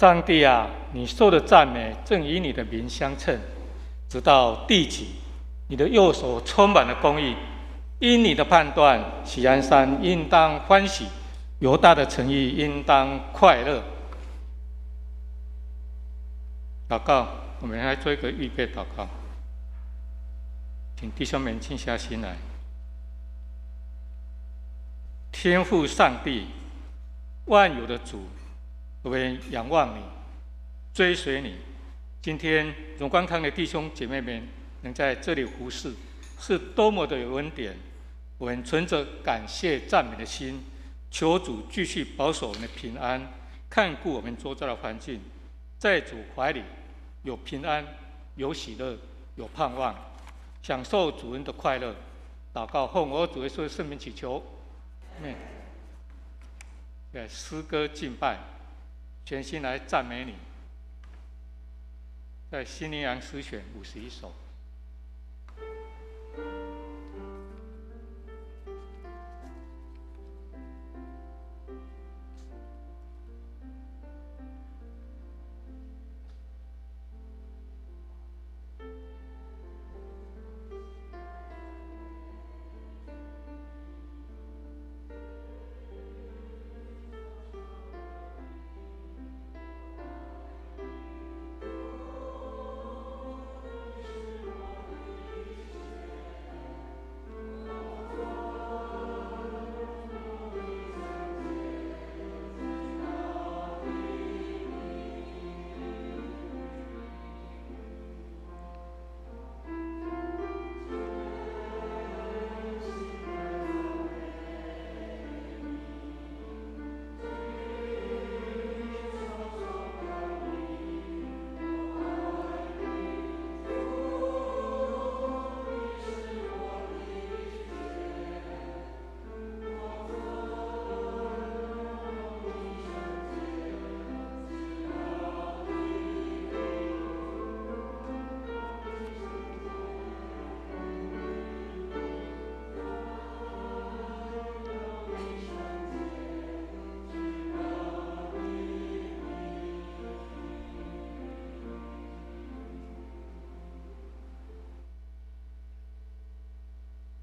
上帝啊，你受的赞美正与你的名相称，直到地极，你的右手充满了公义。因你的判断，喜安山应当欢喜，犹大的诚意应当快乐。祷告，我们来做一个预备祷告，请弟兄们静下心来。天父上帝，万有的主，我们仰望你，追随你。今天荣光堂的弟兄姐妹们能在这里服侍，是多么的有恩典。我们存着感谢赞美的心，求主继续保守我们的平安，看顾我们周遭的环境，在主怀里有平安，有喜乐，有盼望，享受主恩的快乐。祷告奉我主耶稣的圣名祈求，对，诗歌敬拜，全心来赞美你。在新灵羊诗选51首。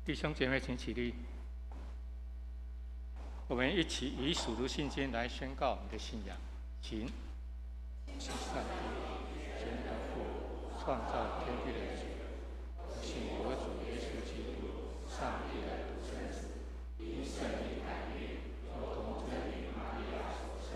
弟兄姐妹，请起立。我们一起以属徒信心来宣告你的信仰。请。上帝，全能父，创造天地的主，信我主耶稣基督，上帝的独生子，因圣灵感孕，如同真理玛利亚所生，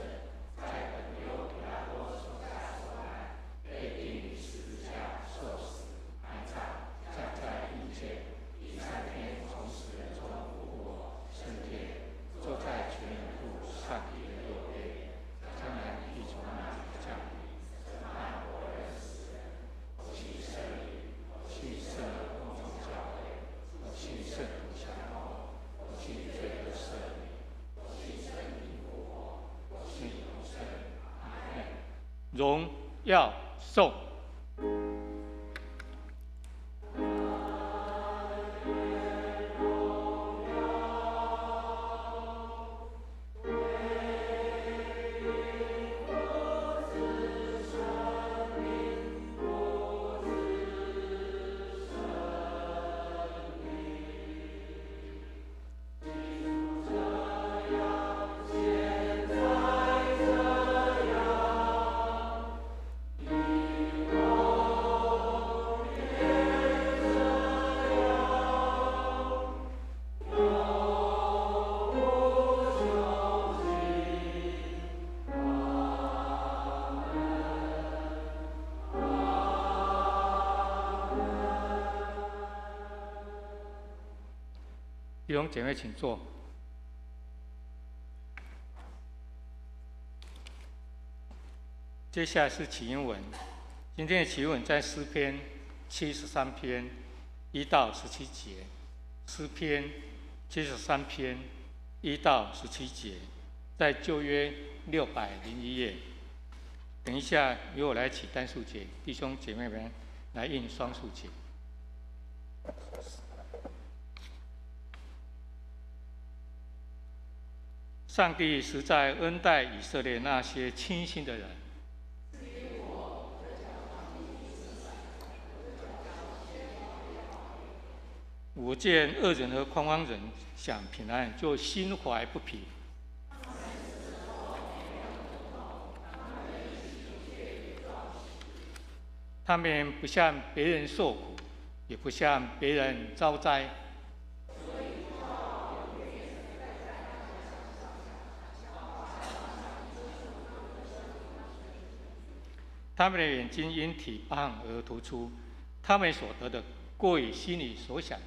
在本丢彼拉多手下受难，被钉于十字架，受死，埋葬，站在阴间。第三天从死人中复活，升天，坐在全能父上帝的右边，将来必从那里降临，审判活人死人。我信圣灵，我信圣公众教会，我信圣徒相通，我信罪得赦免，我信生命复活，我信永生。阿门。荣耀颂。弟兄姐妹，请坐。接下来是起因文，今天的起因文在诗篇73篇1到17节，诗篇73篇1到17节，在旧约601页。等一下由我来起单数节，弟兄姐妹们来应双数节。上帝实在恩待以色列那些清心的人，我见恶人和匡荒人享平安，就心怀不平。他们不向别人受苦，也不向别人遭灾。他们的眼睛因体胖而突出，他们所得的过于心里所想的。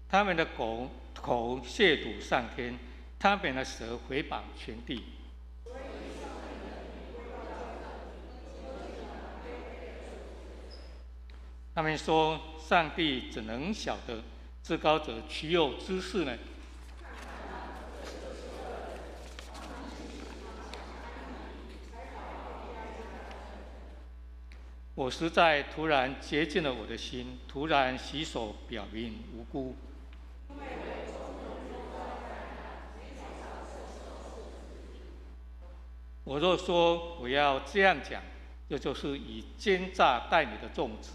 他们的口亵渎上天，他们的舌毁谤全地。他们说：上帝怎能晓得至高者岂有知识呢？我实在突然洁净了我的心，突然洗手，表明无辜。我若说我要这样讲，这就是以奸诈待你的众子。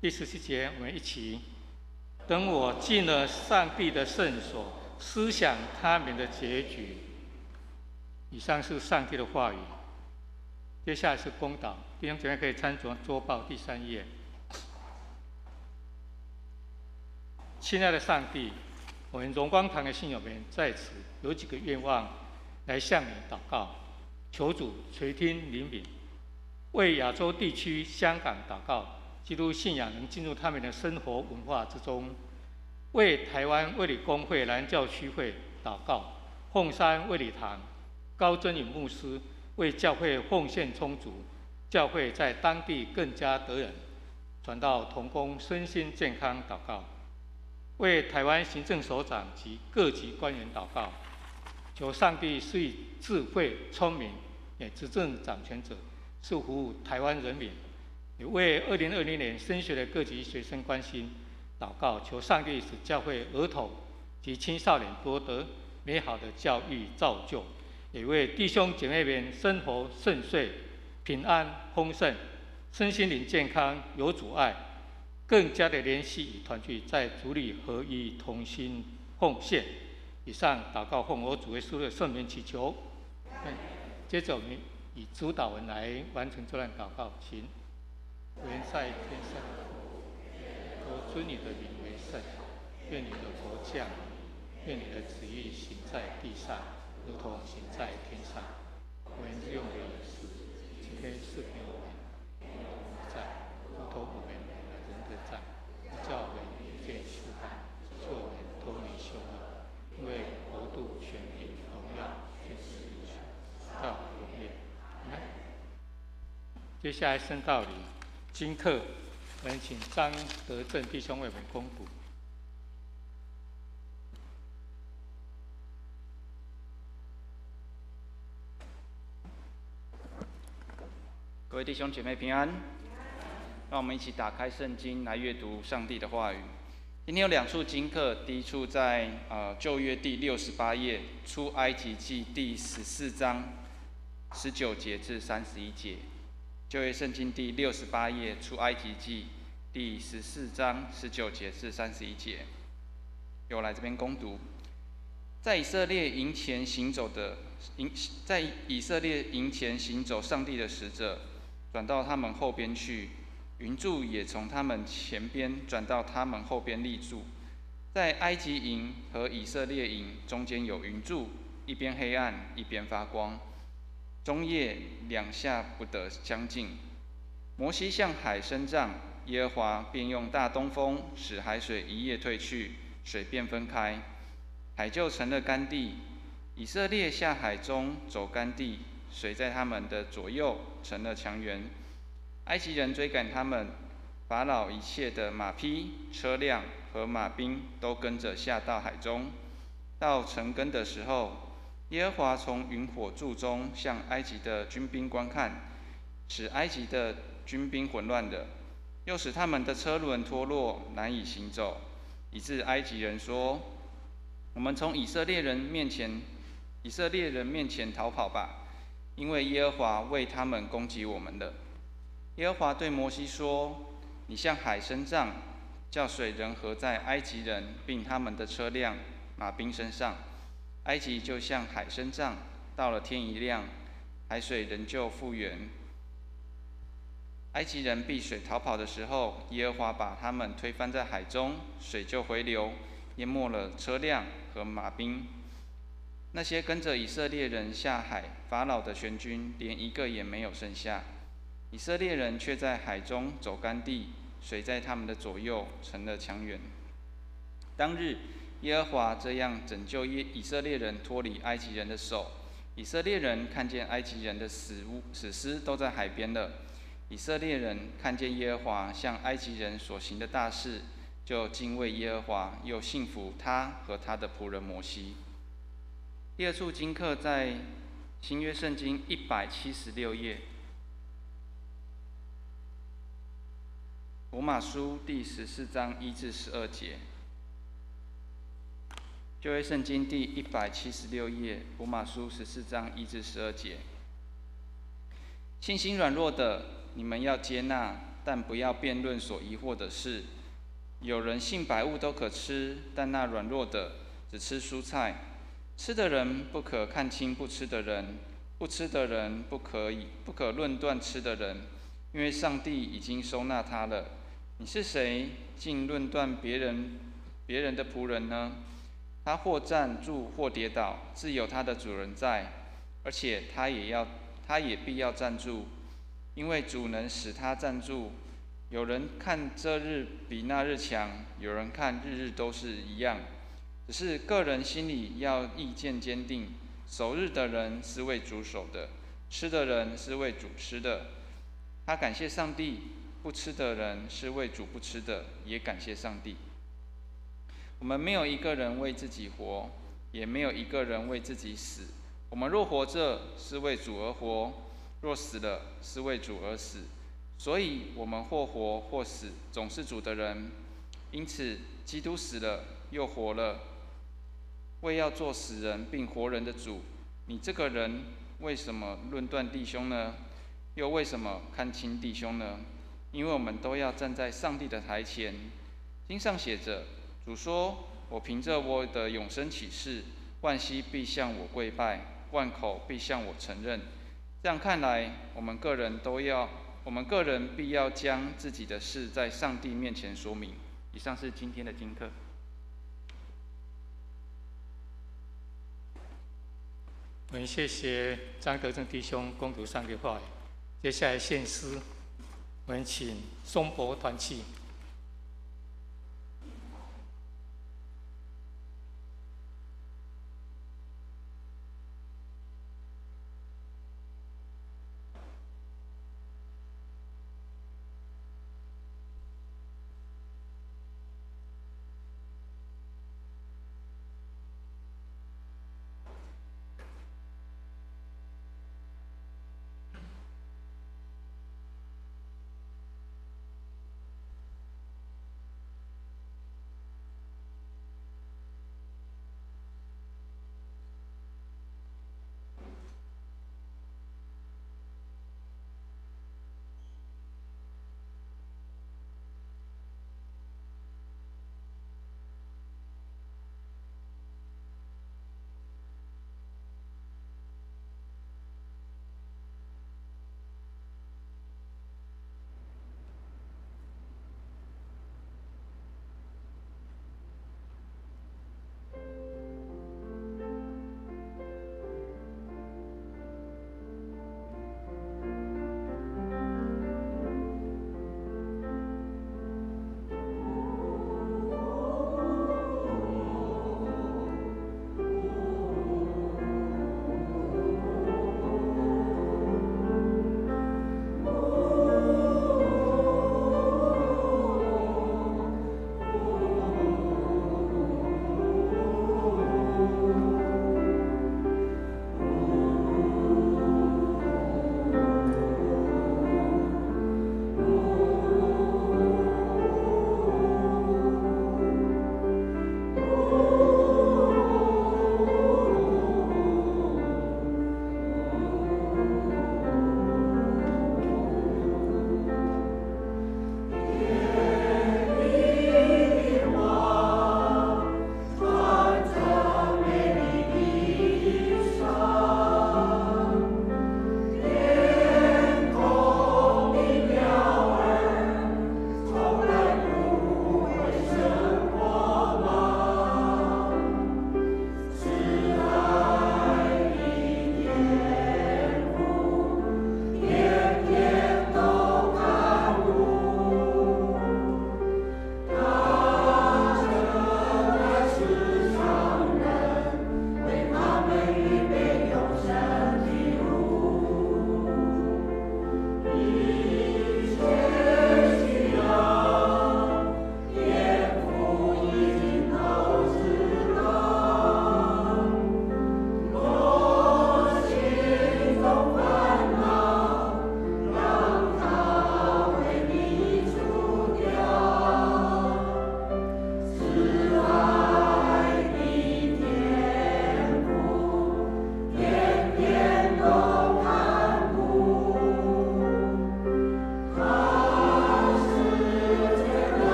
第17节，我们一起：等我进了上帝的圣所，思想他们的结局。以上是上帝的话语。接下来是公道，弟兄姐妹可以参照周报第3页。亲爱的上帝，我们荣光堂的信友们在此有几个愿望来向你祷告，求主垂听怜悯。为亚洲地区香港祷告，基督信仰能进入他们的生活文化之中。为台湾卫理公会南教区会祷告，凤山卫理堂高真宇牧师为教会奉献充足，教会在当地更加得人，传道同工身心健康祷告。为台湾行政首长及各级官员祷告，求上帝赐予智慧、聪明，也执政掌权者，是服务台湾人民。也为2020年升学的各级学生关心祷告，求上帝使教会儿童及青少年多得美好的教育造就。也为弟兄姐妹们生活顺遂、平安丰盛，身心灵健康有阻碍，更加的联系与团聚，在主里合一同心奉献。以上祷告奉我主耶稣的圣名祈求。接着我们以主祷文来完成这段祷告，请。原在天上，我尊你的名为圣，愿你的国降临，愿你的旨意行在地上，如同行在天上。我们日用的饮食，今天赐给我们，在如同我们人的债，不叫我们遇见试探，使我们脱离羞辱。因为国度、权柄、荣耀，尽是你的，到永远。接下来圣道理。今课，我们请张德正弟兄为我们恭读。各位弟兄姐妹平安，让我们一起打开圣经来阅读上帝的话语。今天有2处经课，第一处在旧约第68页，出埃及记第14章19节至31节。旧约圣经第68页，出埃及记第14章19节至31节。由我来这边攻读。在以色列营前行走上帝的使者，转到他们后边去，云柱也从他们前边转到他们后边立住。在埃及营和以色列营中间有云柱，一边黑暗，一边发光。中夜两下不得相近。摩西向海伸杖，耶和华便用大东风使海水一夜退去，水便分开，海就成了干地。以色列下海中走干地，水在他们的左右成了墙垣。埃及人追赶他们，法老一切的马匹、车辆和马兵都跟着下到海中。到晨更的时候，耶和华从云火柱中向埃及的军兵观看，使埃及的军兵混乱了，又使他们的车轮脱落，难以行走，以致埃及人说：我们从以色列人面前逃跑吧，因为耶和华为他们攻击我们了。耶和华对摩西说：“你向海伸杖，叫水仍合在埃及人并他们的车辆、马兵身上。埃及就向海伸杖，到了天一亮，海水仍旧复原。埃及人避水逃跑的时候，耶和华把他们推翻在海中，水就回流，淹没了车辆和马兵。那些跟着以色列人下海法老的全军，连一个也没有剩下。以色列人却在海中走干地，水在他们的左右成了墙垣。当日，耶和华这样拯救以色列人脱离埃及人的手。以色列人看见埃及人的死尸都在海边了。以色列人看见耶和华向埃及人所行的大事，就敬畏耶和华，又信服他和他的仆人摩西。第二处经课在新约圣经176页，罗马书第14章1至12节。旧约圣经第176页，罗马书14章1至12节。信心软弱的，你们要接纳，但不要辩论所疑惑的事。有人信百物都可吃，但那软弱的只吃蔬菜。吃的人不可看轻不吃的人，不吃的人不可论断吃的人，因为上帝已经收纳他了。你是谁，竟论断别人的仆人呢？他或站住，或跌倒，自有他的主人在，而且他也必要站住，因为主能使他站住。有人看这日比那日强，有人看日日都是一样。只是个人心里要意见坚定，守日的人是为主守的，吃的人是为主吃的。他感谢上帝，不吃的人是为主不吃的，也感谢上帝。我们没有一个人为自己活，也没有一个人为自己死。我们若活着，是为主而活；若死了，是为主而死。所以，我们或活或死，总是主的人。因此，基督死了又活了，为要做死人并活人的主。你这个人为什么论断弟兄呢？又为什么看轻弟兄呢？因为我们都要站在上帝的台前。经上写着：主说，我凭着我的永生起誓，万膝必向我跪拜，万口必向我承认。这样看来，我们个人必要将自己的事在上帝面前说明。以上是今天的经课。我们谢谢张德正弟兄攻读上帝话语。接下来献诗，我们请松柏团契。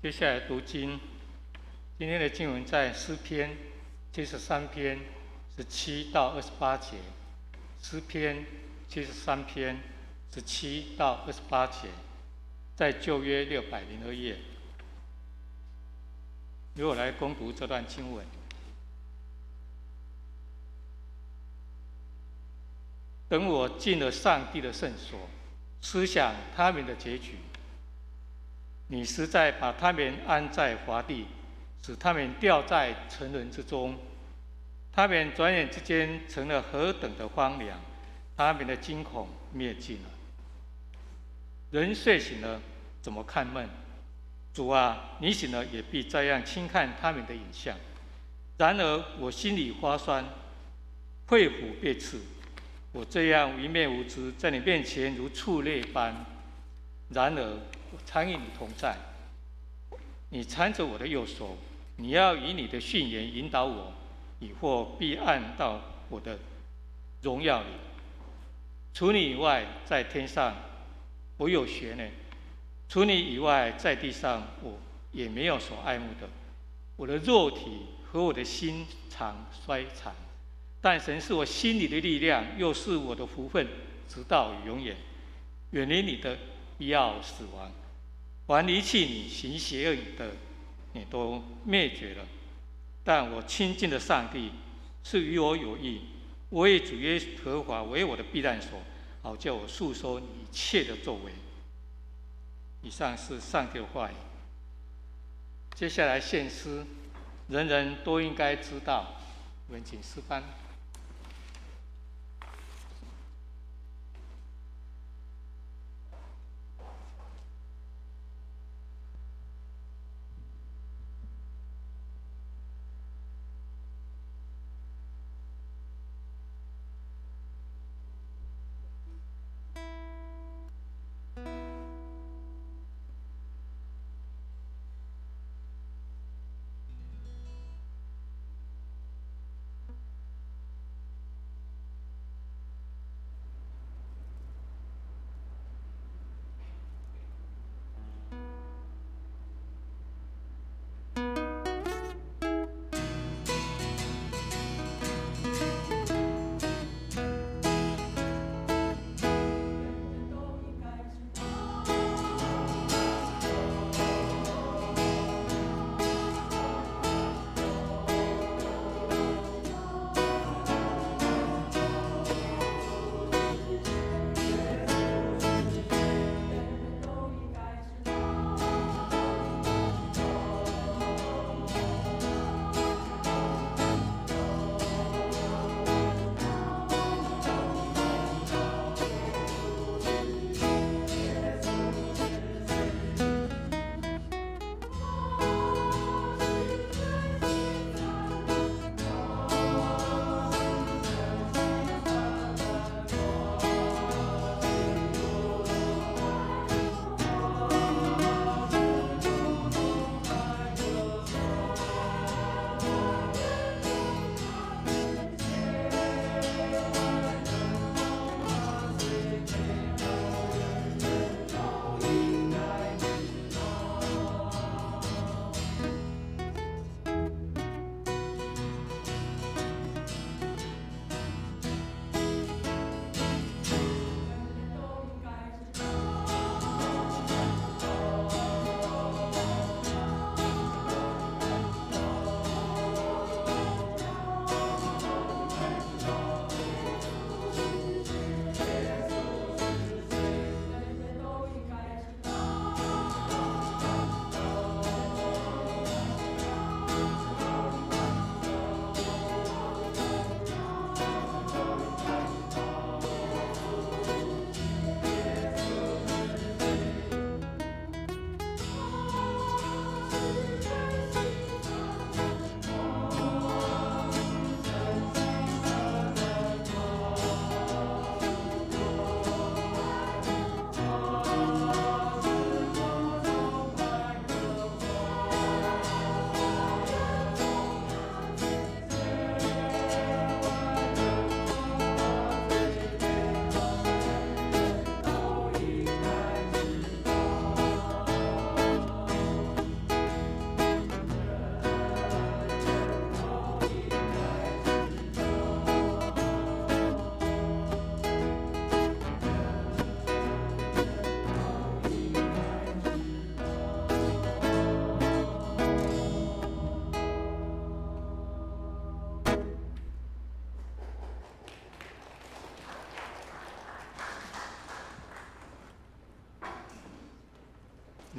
接下来读经，今天的经文在诗篇73篇17到28节，诗篇73篇17到28节，在旧约602页。由我来攻读这段经文。等我进了上帝的圣所，思想他们的结局。你实在把他们安在华地，使他们掉在沉沦之中。他们转眼之间成了何等的荒凉，他们的惊恐灭尽了。人睡醒了，怎么看梦？主啊，你醒了也必这样轻看他们的影像。然而我心里发酸，肺腑被刺。我这样一面无知，在你面前如畜类般。然而我常与你同在，你搀着我的右手，你要以你的训言引导我，以后必按到我的荣耀里。除你以外，在天上我有学呢；除你以外，在地上我也没有所爱慕的。我的肉体和我的心常衰残，但神是我心里的力量，又是我的福分，直到永远。远离你的，必要死亡；凡离弃你、行邪恶的，你都灭绝了。但我亲近的上帝是与我有益，我以主耶和华为我的避难所，好叫我述说你一切的作为。以上是上帝的话语。接下来献诗，人人都应该知道。我们请诗班。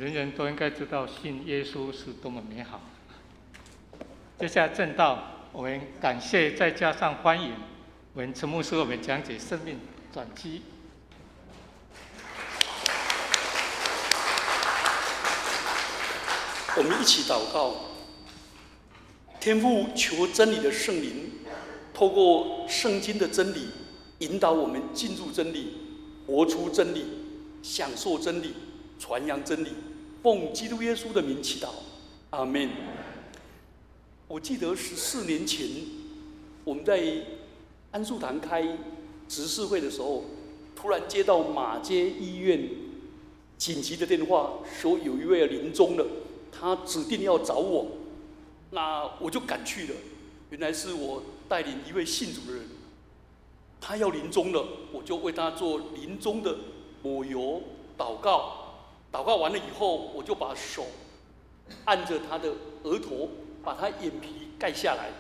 人人都应该知道信耶稣是多么美好。接下来正道，我们感谢再加上欢迎我们陈牧师为我们讲解生命转机。我们一起祷告，天父，求真理的圣灵透过圣经的真理引导我们进入真理，活出真理，享受真理，传扬真理。奉基督耶稣的名祈祷，阿们。我记得14年前，我们在安树堂开执事会的时候，突然接到马街医院紧急的电话，说有一位临终了，他指定要找我，那我就赶去了。原来是我带领一位信主的人，他要临终了，我就为他做临终的抹油祷告。祷告完了以后，我就把手按着他的额头，把他眼皮盖下来，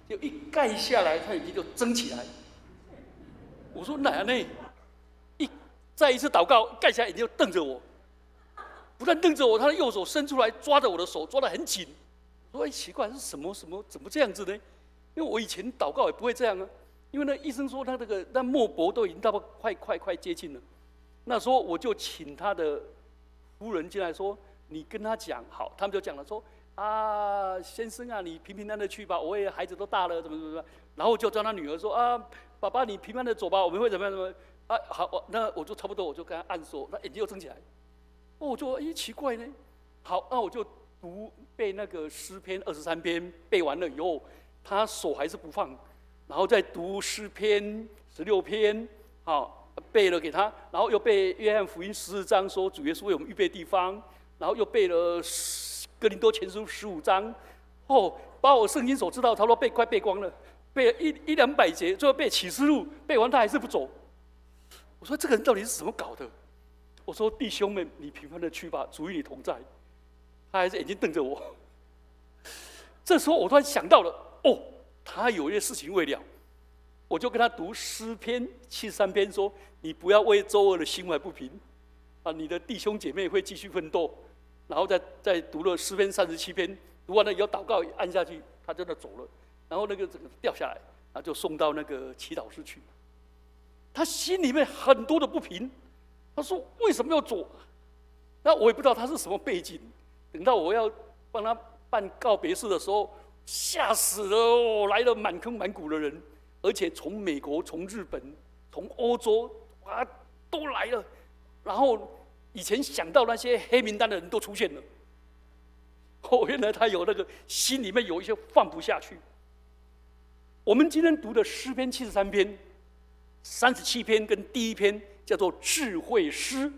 就一盖下来，他眼皮就睁起来。我说哪呢？再一次祷告，盖下来眼睛就瞪着我，不但瞪着我，他的右手伸出来抓着我的手，抓得很紧。我说奇怪，是什么怎么这样子呢？因为我以前祷告也不会这样啊。因为那医生说他那脉搏都已经到快接近了。那时候我就请他的夫人进来说，你跟他讲好，他们就讲了说啊，先生啊，你平平安安的去吧，我也孩子都大了，怎么，然后就叫他女儿说啊，爸爸你平安的走吧，我们会怎么样啊，好，那我就差不多，我就跟他按手，他眼睛又睁起来，我就奇怪呢，好，那我就背那个诗篇23篇，背完了以后，他手还是不放，然后再读诗篇16篇，好。背了给他，然后又背约翰福音14章，说主耶稣为我们预备地方，然后又背了哥林多前书15章，把我圣经所知道差不多快背光了，背了100-200节，最后背启示录，背完他还是不走。我说这个人到底是怎么搞的？我说弟兄们，你平安的去吧，主与你同在。他还是眼睛瞪着我。这时候我突然想到了，他有一些事情未了。我就跟他读诗篇73篇，说：“你不要为周二的心怀不平，啊，你的弟兄姐妹会继续奋斗。”然后再读了诗篇37篇，读完了以后祷告按下去，他真的走了。然后那个整个掉下来，然后就送到那个祈祷室去。他心里面很多的不平，他说：“为什么要走？”那我也不知道他是什么背景。等到我要帮他办告别式的时候，吓死了！来了满坑满谷的人。而且从美国、从日本、从欧洲都来了，然后以前想到那些黑名单的人都出现了。原来他有那个心里面有一些放不下去。我们今天读的诗篇73篇，37篇跟第一篇叫做智慧诗。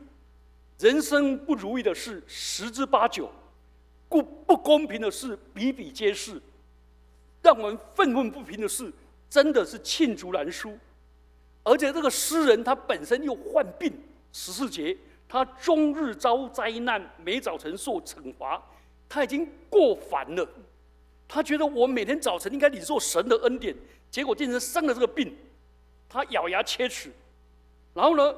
人生不如意的事10之8九，不公平的事比比皆是，让我们愤愤不平的事。真的是罄竹难书，而且这个诗人他本身又患病，14节，他终日遭灾难，每早晨受惩罚，他已经过烦了。他觉得我每天早晨应该领受神的恩典，结果竟然生了这个病，他咬牙切齿。然后呢，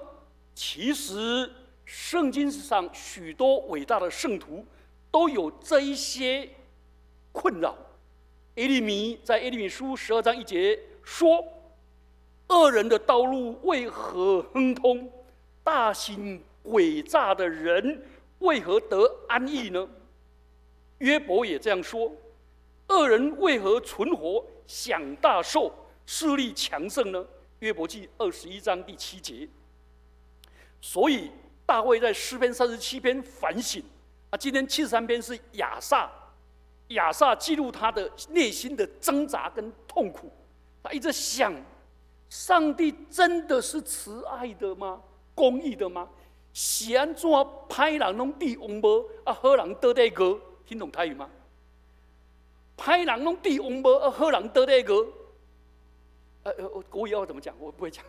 其实圣经上许多伟大的圣徒都有这一些困扰。耶利米在耶利米书12章1节说：“恶人的道路为何亨通？大行诡诈的人为何得安逸呢？”约伯也这样说：“恶人为何存活，享大寿，势力强盛呢？”约伯记21章第7节。所以大卫在诗篇37篇反省今天73篇是亚萨记录他的内心的挣扎跟痛苦，他一直想：上帝真的是慈爱的吗？公义的吗？是安怎歹人拢治王无，好人倒在过？听懂台语吗？歹人拢治王无，好人倒在过？国语要怎么讲？我不会讲。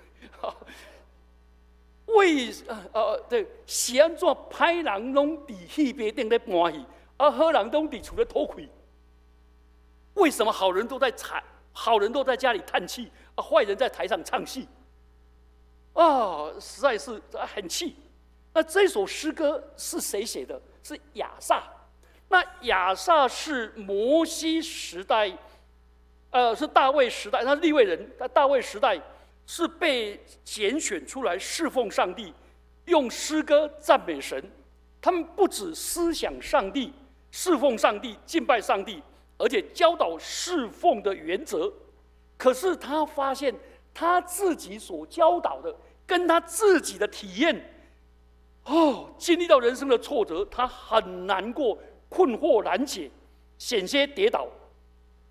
对，是安怎歹人拢伫戏边顶咧欢喜？好人都伫厝咧偷窥，为什么好人都在家里叹气，坏人在台上唱戏？实在是很气。那这首诗歌是谁写的？是亚萨。那亚萨是摩西时代，是大卫时代，他是利未人，在大卫时代是被拣选出来侍奉上帝，用诗歌赞美神。他们不止思想上帝、侍奉上帝、敬拜上帝，而且教导侍奉的原则。可是他发现他自己所教导的，跟他自己的体验，经历到人生的挫折，他很难过、困惑难解，险些跌倒。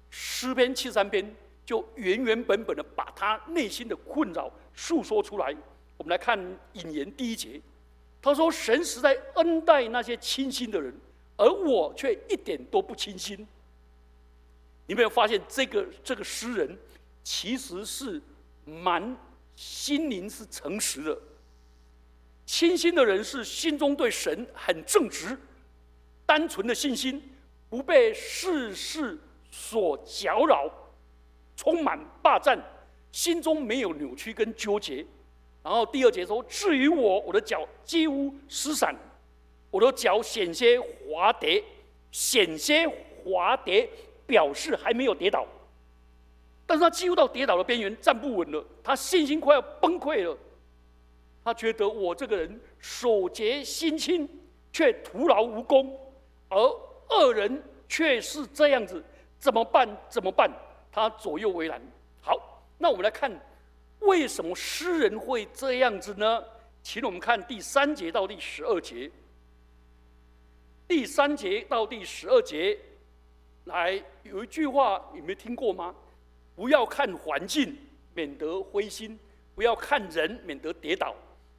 诗篇73篇就原本的把他内心的困扰诉说出来。我们来看引言第1节，他说：“神实在恩待那些清心的人，而我却一点都不清心。”你有没有发现这个诗人其实是心灵是诚实的？清心的人是心中对神很正直、单纯的信心，不被世事所搅扰，充满霸占，心中没有扭曲跟纠结。然后第2节说：“至于我的脚几乎失散，我的脚险些滑跌，险些滑跌，表示还没有跌倒。但是他几乎到跌倒的边缘，站不稳了，他信心快要崩溃了。他觉得我这个人手洁心清，却徒劳无功，而恶人却是这样子，怎么办？怎么办？他左右为难。好，那我们来看。为什么诗人会这样子呢？请我们看第3节到第12节。第3节到第12节，来有一句话，你没听过吗？不要看环境，免得灰心；不要看人，免得跌倒；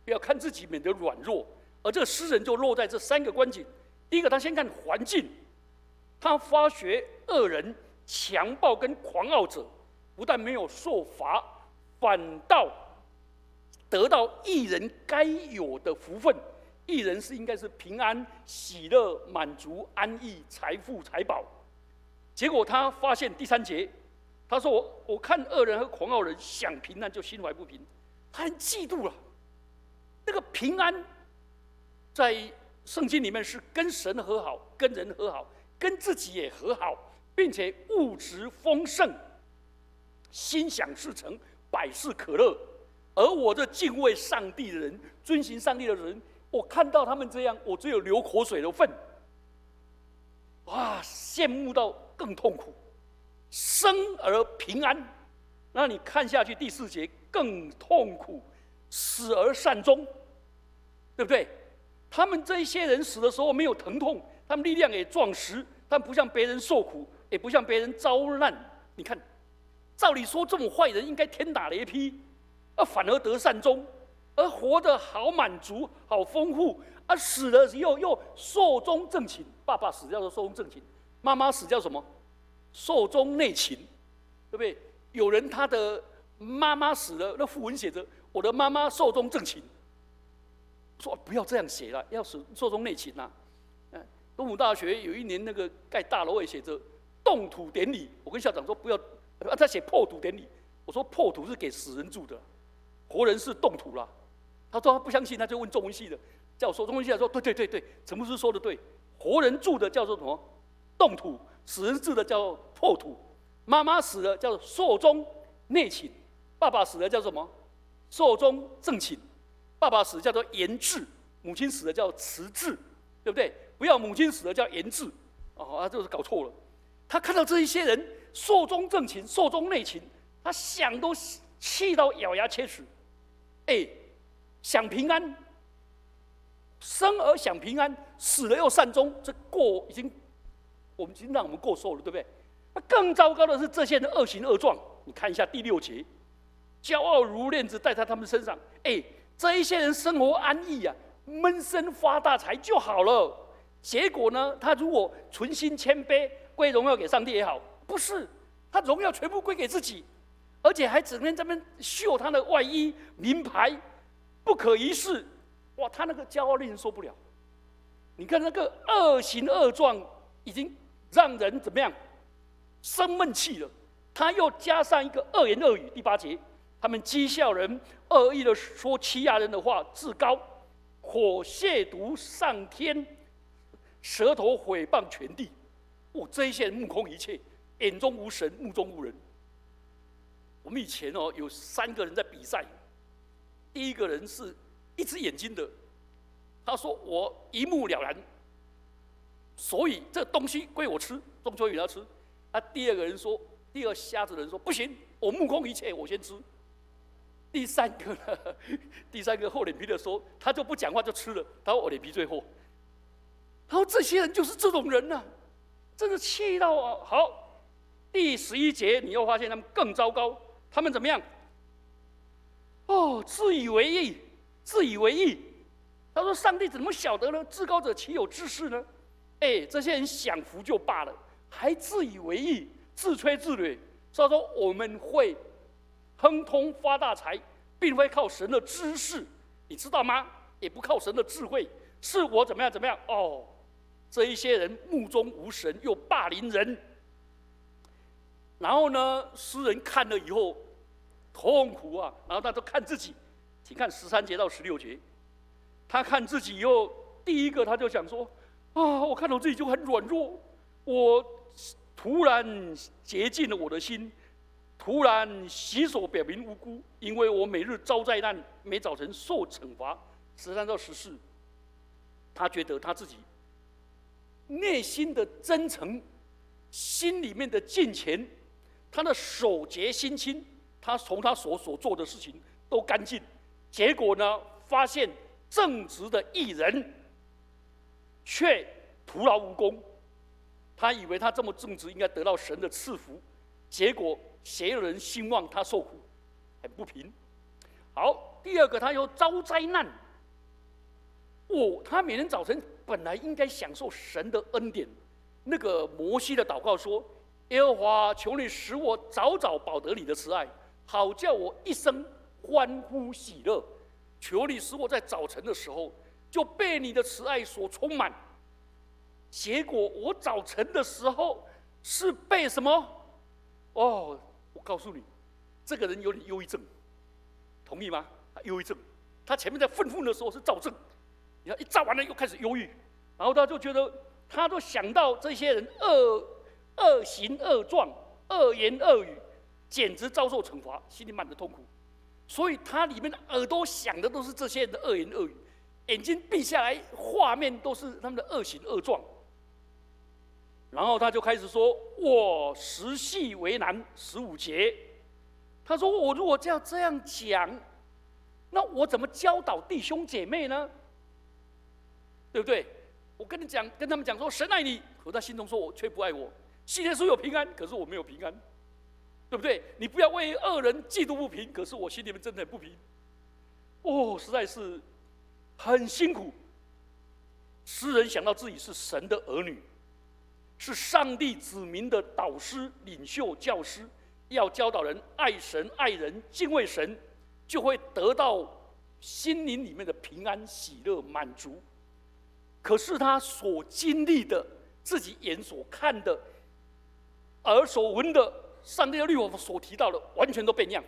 不要看自己，免得软弱。而这个诗人就落在这3个关景。第一个，他先看环境，他发觉恶人、强暴跟狂傲者，不但没有受罚，反倒得到义人该有的福分。义人应该是平安、喜乐、满足、安逸、财富、财宝。结果他发现第3节，他说：“我看恶人和狂傲人想平安，就心怀不平。”他很嫉妒了。那个平安，在圣经里面是跟神和好、跟人和好、跟自己也和好，并且物质丰盛，心想事成，百事可乐。而我这敬畏上帝的人、遵行上帝的人，我看到他们这样，我只有流口水的份。哇，羡慕到更痛苦，生而平安。那你看下去第4节更痛苦，死而善终，对不对？他们这些人死的时候没有疼痛，他们力量也壮实，但不像别人受苦，也不像别人遭难。你看，照理说这种坏人应该天打雷劈，反而得善终，而活得好满足、好丰富，死了又寿终正寝。爸爸死叫做寿终正寝，妈妈死叫什么？寿终内寝，对不对？有人他的妈妈死了，那讣文写着“我的妈妈寿终正寝”，说不要这样写了，要寿终内寝呐。东吴大学有一年那个盖大楼也写着动土典礼，我跟校长说不要，他写破土典礼，我说破土是给死人住的，活人是动土啦。他说他不相信，他就问中文系的，叫我说中文系的说对，陈牧师说的对，活人住的叫做什么？动土，死人住的叫破土。妈妈死了叫做寿终内寝，爸爸死了叫做什么？寿终正寝。爸爸死叫做延至，母亲死了叫辞至，对不对？不要母亲死了叫延至，他就是搞错了。他看到这一些人寿终正寝、寿终内寝，他想都气到咬牙切齿。想平安，生而想平安，死了又善终，这已经让我们过寿了，对不对？更糟糕的是，这些人恶行恶状。你看一下第6节，骄傲如链子戴在他们身上。这一些人生活安逸啊，闷声发大财就好了。结果呢，他如果存心谦卑，归荣耀给上帝也好，不是，他荣耀全部归给自己，而且还整天在那边秀他的外衣、名牌，不可一世。哇，他那个骄傲令人受不了。你看那个恶行恶状，已经让人怎么样？生闷气了。他又加上一个恶言恶语，第8节，他们讥笑人，恶意的说欺压人的话，自高，火亵渎上天，舌头毁谤全地。这一些人目空一切，眼中无神，目中无人。我们以前有3个人在比赛，第一个人是一只眼睛的，他说我一目了然，所以这东西归我吃，中秋节要吃。第二个人说，第二瞎子的人说不行，我目空一切，我先吃。第三个呢？第三个厚脸皮的说，他就不讲话就吃了，他说我脸皮最厚。然后这些人就是这种人啊，真的气到啊！好，第11节你又发现他们更糟糕，他们怎么样？自以为意，自以为意。他说：“上帝怎么晓得呢？至高者岂有知识呢？”这些人享福就罢了，还自以为意，自吹自擂。所以说我们会亨通发大财，并非靠神的知识，你知道吗？也不靠神的智慧，是我怎么样怎么样。这一些人目中无神，又霸凌人。然后呢，诗人看了以后痛苦啊，然后他就看自己，请看13节到16节，他看自己以后，第一个他就想说：我看到自己就很软弱，我突然洁净了我的心，突然洗手表明无辜，因为我每日遭灾难，每早晨受惩罚。13到14，他觉得他自己内心的真诚，心里面的敬虔，他的手洁心清，他从他所做的事情都干净。结果呢，发现正直的义人却徒劳无功。他以为他这么正直，应该得到神的赐福，结果邪恶人兴旺，他受苦，很不平。好，第二个他又遭灾难。他每天早晨本来应该享受神的恩典。那个摩西的祷告说：“耶和华，求你使我早早饱得你的慈爱，好叫我一生欢呼喜乐。求你使我在早晨的时候就被你的慈爱所充满。”结果我早晨的时候是被什么？我告诉你，这个人有点忧郁症，同意吗？他忧郁症，他前面在愤愤的时候是躁症，你看一躁完了又开始忧郁，然后他就觉得，他都想到这些人恶行恶状、恶言恶语，简直遭受惩罚，心里满的痛苦。所以他里面的耳朵想的都是这些人的恶言恶语，眼睛闭下来，画面都是他们的恶行恶状。然后他就开始说：“我实系为难。”15节，他说：“我如果这样讲，那我怎么教导弟兄姐妹呢？对不对？我跟他们讲说神爱你，可他心中说我却不爱我。信耶稣有平安，可是我没有平安，对不对？你不要为恶人嫉妒不平，可是我心里面真的很不平。实在是很辛苦。”诗人想到自己是神的儿女，是上帝子民的导师、领袖、教师，要教导人爱神、爱人、敬畏神，就会得到心灵里面的平安、喜乐、满足。可是他所经历的、自己眼所看的、耳所闻的、上帝的律法所提到的，完全都变样。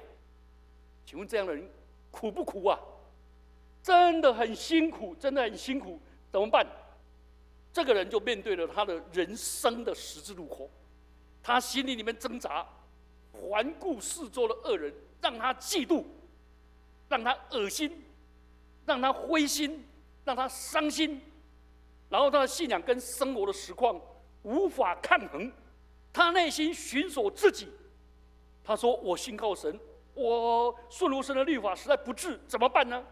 请问这样的人苦不苦啊？真的很辛苦，真的很辛苦。怎么办？这个人就面对了他的人生的十字路口，他心里面挣扎，环顾四周的恶人，让他嫉妒，让他恶心，让他灰心，让他伤心，然后他的信仰跟生活的实况无法抗衡，他内心寻索自己。他说：“我信靠神，我顺服神的律法实在不智，怎么办呢？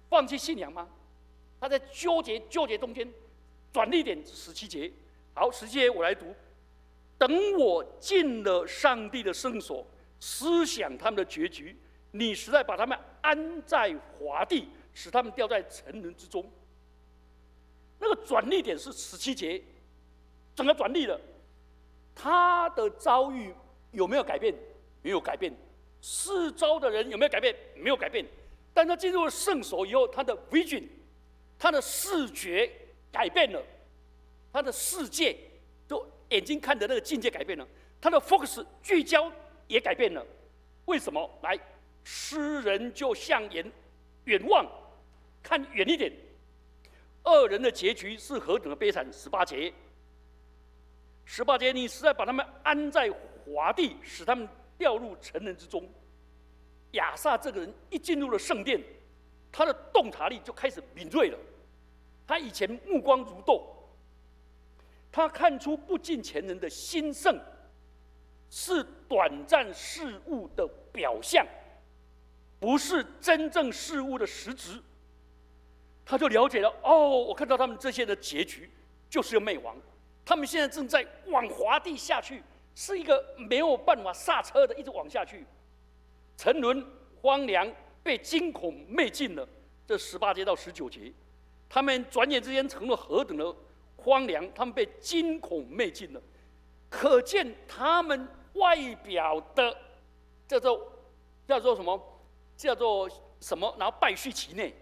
放弃信仰吗？”他在纠结中间。转捩点17节，好，17节我来读。等我进了上帝的圣所，思想他们的结局，你实在把他们安在华地，使他们掉在尘人之中。那个转捩点是17节，整个转捩了。他的遭遇有没有改变？没有改变。四周的人有没有改变？没有改变。但他进入了圣所以后，他的 vision， 他的视觉改变了，他的世界，就眼睛看的那个境界改变了，他的 focus 聚焦也改变了。为什么？来，诗人就向远望，看远一点。恶人的结局是何等的悲惨。18节，18节，你实在把他们安在华地，使他们掉入沉沦之中。亚萨这个人一进入了圣殿，他的洞察力就开始敏锐了。他以前目光如豆，他看出不敬前人的兴盛是短暂事物的表象，不是真正事物的实质。他就了解了，我看到他们这些的结局就是要灭亡，他们现在正在往华地下去，是一个没有办法刹车的，一直往下去，沉沦、荒凉，被惊恐灭尽了。这18节到19节，他们转眼之间成了何等的荒凉，他们被惊恐灭尽了。可见他们外表的叫做什么？叫做什么？然后败絮其内，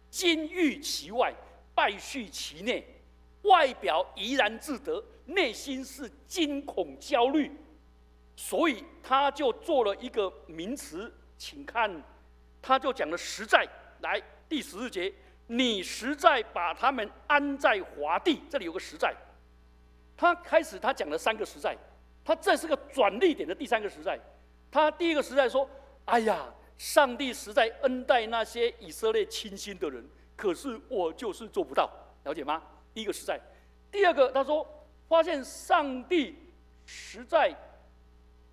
金玉其外，败絮其内。外表怡然自得，内心是惊恐焦虑，所以他就做了一个名词，请看，他就讲了实在。来，第14节，你实在把他们安在华地，这里有个实在。他讲了3个实在，他这是个转捩点的第3个实在。他第一个实在说：“哎呀，上帝实在恩待那些以色列清心的人，可是我就是做不到，了解吗？”第一个实在。第二个，他说发现上帝实在。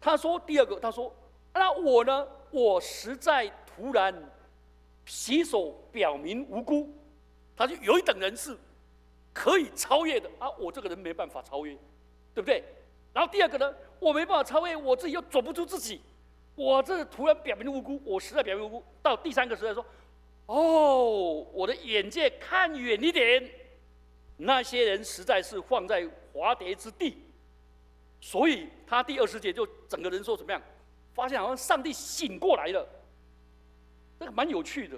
他说第二个，他说那我呢？我实在突然洗手表明无辜。他就有一等人是可以超越的啊，我这个人没办法超越，对不对？然后第二个呢，我没办法超越，我自己又走不出自己，我这突然表明无辜，我实在表明无辜。到第3个时代说，我的眼界看远一点，那些人实在是放在滑跌之地，所以他第20节就整个人说怎么样？发现好像上帝醒过来了，这个蛮有趣的。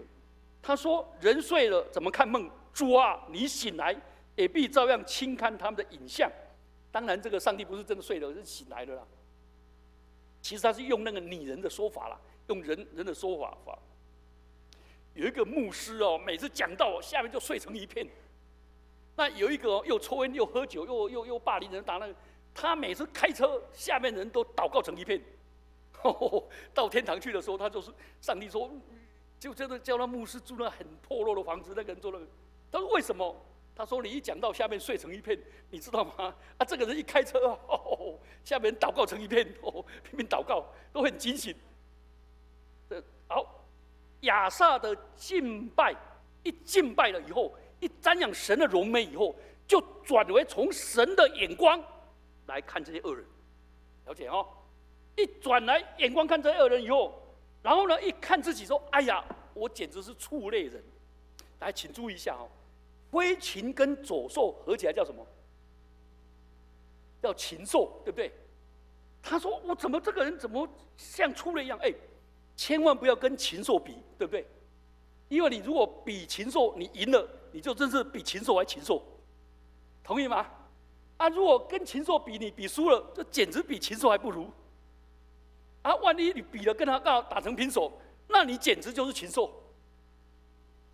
他说：“人睡了怎么看梦？主啊，你醒来也必照样轻看他们的影像。”当然，这个上帝不是真的睡了，是醒来了啦。其实他是用那个拟人的说法啦，用人的说法。有一个牧师每次讲到下面就睡成一片。那有一个又抽烟又喝酒又霸凌人打那个，他每次开车下面人都祷告成一片。到天堂去的时候，他就是上帝说。就真的叫那牧师住那很破落的房子，那个人做那个，他说为什么？他说你一讲到下面睡成一片，你知道吗？这个人一开车下面人祷告成一片，拼命祷告，都很惊醒。好，亚萨的敬拜，一敬拜了以后，一瞻仰神的荣美以后，就转为从神的眼光来看这些恶人，了解哦？一转来眼光看这些恶人以后。然后呢，一看自己说：“哎呀，我简直是畜类人。”来，请注意一下飞禽跟走兽合起来叫什么？叫禽兽，对不对？他说：“我怎么这个人怎么像畜类一样？”千万不要跟禽兽比，对不对？因为你如果比禽兽，你赢了，你就真是比禽兽还禽兽，同意吗？如果跟禽兽比，你比输了，这简直比禽兽还不如。万一你比了跟他刚好打成平手，那你简直就是禽兽。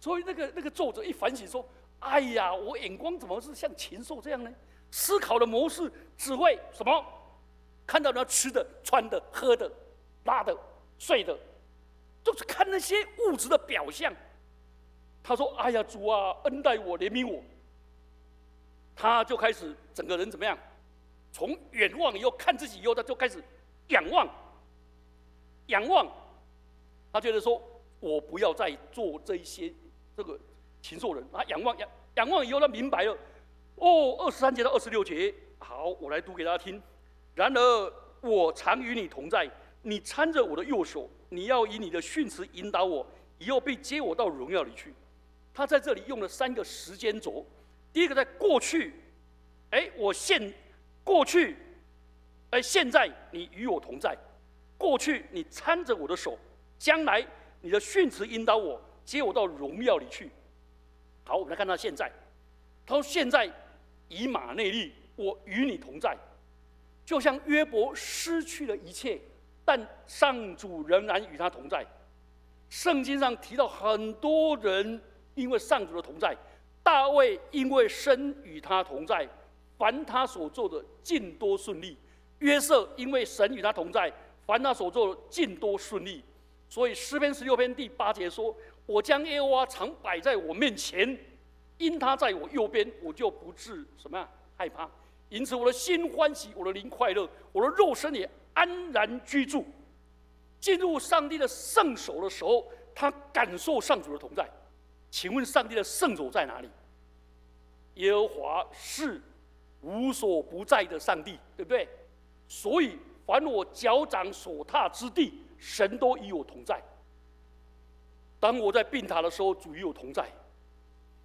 所以那个作者一反省说：“哎呀，我眼光怎么是像禽兽这样呢？思考的模式只会什么？看到那吃的、穿的、喝的、拉的、睡的，就是看那些物质的表象。”他说：“哎呀，主啊，恩待我，怜悯我。”他就开始整个人怎么样？从远望以后看自己以后，他就开始仰望。他觉得说，我不要再做这一些这个禽兽人。他仰望以后，他明白了。23节到26节，好，我来读给大家听。然而我常与你同在，你搀着我的右手，你要以你的训词引导我，以后必接我到荣耀里去。他在这里用了3个时间轴。第一个在过去，过去，现在你与我同在。过去你搀着我的手，将来你的训词引导我，接我到荣耀里去。好，我们来看他现在。他说：“现在以马内利，我与你同在。”就像约伯失去了一切，但上主仍然与他同在。圣经上提到很多人因为上主的同在；大卫因为神与他同在，凡他所做的尽多顺利；约瑟因为神与他同在，凡他所做的尽多顺利。所以诗篇16篇第8节说：“我将耶和华常摆在我面前，因他在我右边，我就不致什么样害怕。因此我的心欢喜，我的灵快乐，我的肉身也安然居住。”进入上帝的圣所的时候，他感受上主的同在。请问上帝的圣所在哪里？耶和华是无所不在的上帝，对不对？所以凡我脚掌所踏之地，神都与我同在。当我在病榻的时候，主与我同在；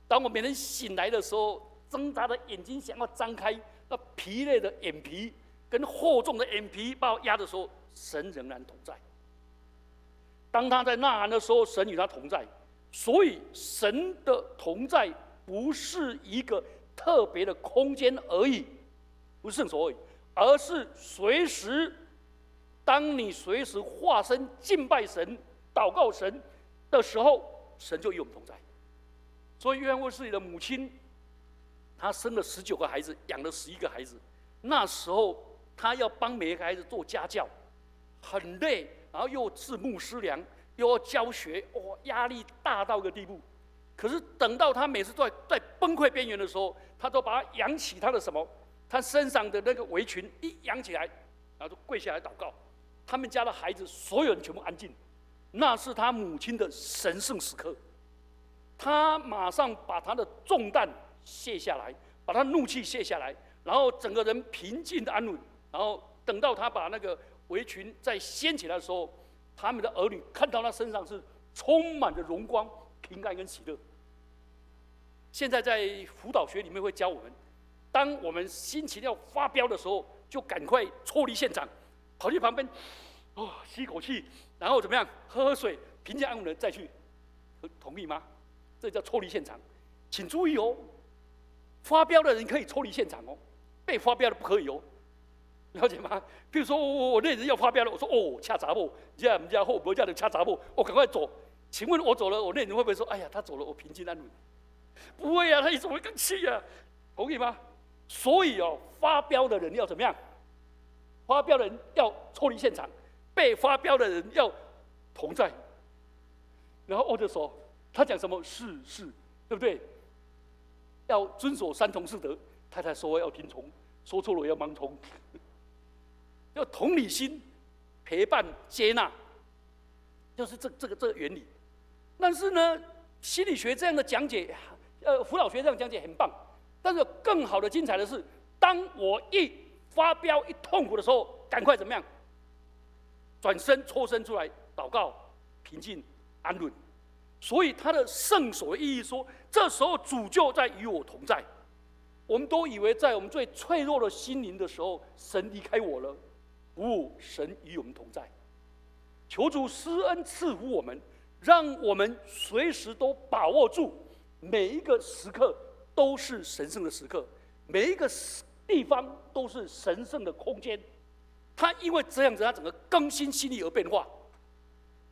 当我每天醒来的时候，挣扎的眼睛想要张开，那疲累的眼皮跟厚重的眼皮把我压的时候，神仍然同在。当他在呐喊的时候，神与他同在。所以神的同在不是一个特别的空间而已，不是圣所而已，而是随时，当你随时化身敬拜神、祷告神的时候，神就与我们同在。所以约翰卫斯理的母亲，她生了19个孩子，养了11个孩子。那时候她要帮每一个孩子做家教，很累，然后又是牧师娘，又要教学，压力大到一个地步。可是等到他每次在崩溃边缘的时候，他都把他扬起他的什么？他身上的那个围裙一扬起来，然后就跪下来祷告。他们家的孩子所有人全部安静，那是他母亲的神圣时刻。他马上把他的重担卸下来，把他怒气卸下来，然后整个人平静的安稳。然后等到他把那个围裙再掀起来的时候，他们的儿女看到他身上是充满着荣光、平安跟喜乐。现在在辅导学里面会教我们，当我们心情要发飙的时候，就赶快抽离现场，跑去旁边，吸口气，然后怎么样，喝水，平静安稳的再去。同意吗？这叫抽离现场。请注意哦，发飙的人可以抽离现场哦，被发飙的不可以哦。了解吗？比如说我那人要发飙了，我说掐杂不，这人家后不叫人掐杂不，我赶快走。请问我走了，我那人会不会说，哎呀，他走了，我平静安稳？不会啊，他一走会更气啊，同意吗？所以发飙的人要怎么样？发飙的人要抽离现场，被发飙的人要同在，然后握着手，他讲什么是，对不对？要遵守3从4德，太太说要听从，说错了要盲从。要同理心、陪伴、接纳，就是这个原理。但是呢，心理学这样的讲解，辅导学这样讲解很棒。但是更好的、精彩的是，当我一发飙、一痛苦的时候，赶快怎么样？转身、抽身出来祷告，平静、安稳。所以他的圣所的意义说，这时候主就在与我同在。我们都以为在我们最脆弱的心灵的时候，神离开我了。不，神与我们同在。求主施恩赐福我们，让我们随时都把握住每一个时刻都是神圣的时刻，每一个地方都是神圣的空间。他因为这样子，他整个更新心意而变化。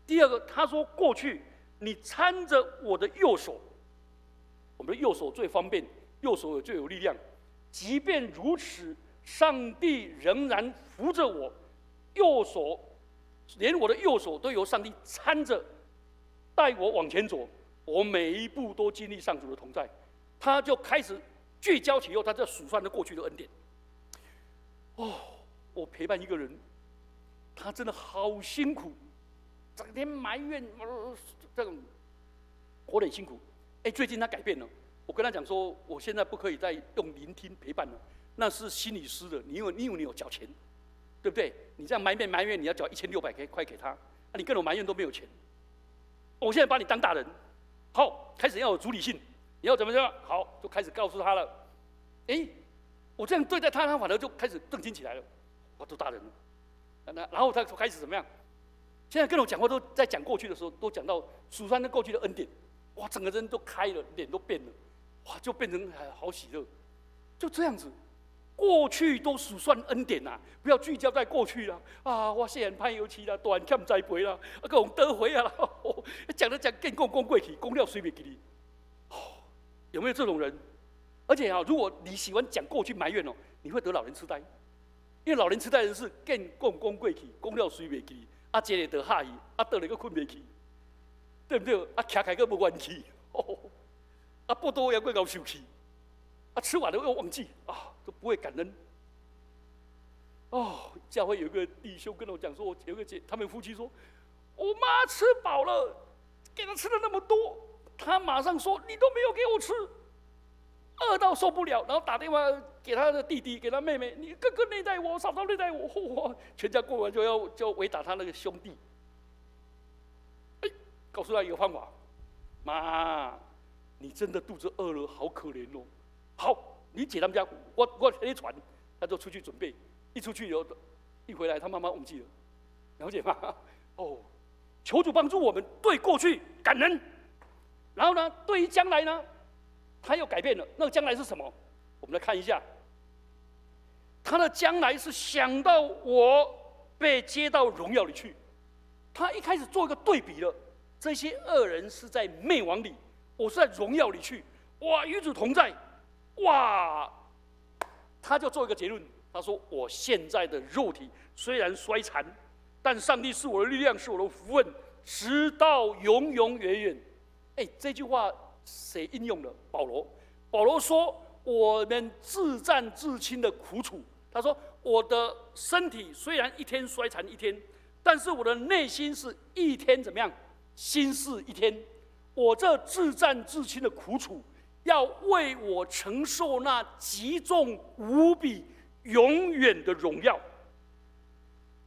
第二个，他说过去你搀着我的右手，我们的右手最方便，右手最有力量。即便如此，上帝仍然扶着我，右手，连我的右手都由上帝搀着，带我往前走。我每一步都经历上主的同在，他就开始聚焦起后，他就数算着过去的恩典。我陪伴一个人，他真的好辛苦，整天埋怨，这种活得很辛苦。最近他改变了，我跟他讲说，我现在不可以再用聆听陪伴了。那是心理师的，因为你有缴钱，对不对？你这样埋怨，你要缴1600块给他，你跟我埋怨都没有钱。我现在把你当大人，好，开始要有主理性，你要怎么样？好，就开始告诉他了。我这样对待他，他反而就开始正经起来了。我都大人了，然后他就开始怎么样？现在跟我讲话都在讲过去的时候，都讲到数算那过去的恩典，哇，整个人都开了，脸都变了，哇，就变成好喜乐，就这样子。过去都数算恩典啊，不要聚焦在过去啦。我细汉歹油漆啦，大汉欠栽培啦，各种得回啊啦。讲更讲过去，讲了随便给你。有没有这种人？而且如果你喜欢讲过去埋怨你会得老人痴呆，因为老人痴呆人是见讲过去，讲了随袂记，接着就吓去，倒了个困袂去，对不对？徛开个无元气，报道也过搞受气，吃完了又忘记都不会感恩。教会有一个弟兄跟我讲说，有个他们夫妻说，我妈吃饱了，给她吃了那么多，她马上说你都没有给我吃。饿到受不了，然后打电话给他的弟弟，给他妹妹，你哥哥虐待我，嫂嫂虐待我，全家过完就要围打他那个兄弟。告诉他一个方法，妈，你真的肚子饿了，好可怜哦。好，你姐他们家，我给你传，他就出去准备，一出去以后，一回来他妈妈忘记了，了解吗？求主帮助我们对过去感恩，然后呢，对于将来呢？他又改变了，那个将来是什么？我们来看一下。他的将来是想到我被接到荣耀里去。他一开始做一个对比了，这些恶人是在灭亡里，我是在荣耀里去。哇，与主同在。哇，他就做一个结论，他说：我现在的肉体虽然衰残，但上帝是我的力量，是我的福分，直到永永远远。这句话。谁应用的？保罗。保罗说：“我们自战自亲的苦楚。”他说：“我的身体虽然一天衰残一天，但是我的内心是一天怎么样？心事一天。我这自战自亲的苦楚，要为我承受那极重无比、永远的荣耀。”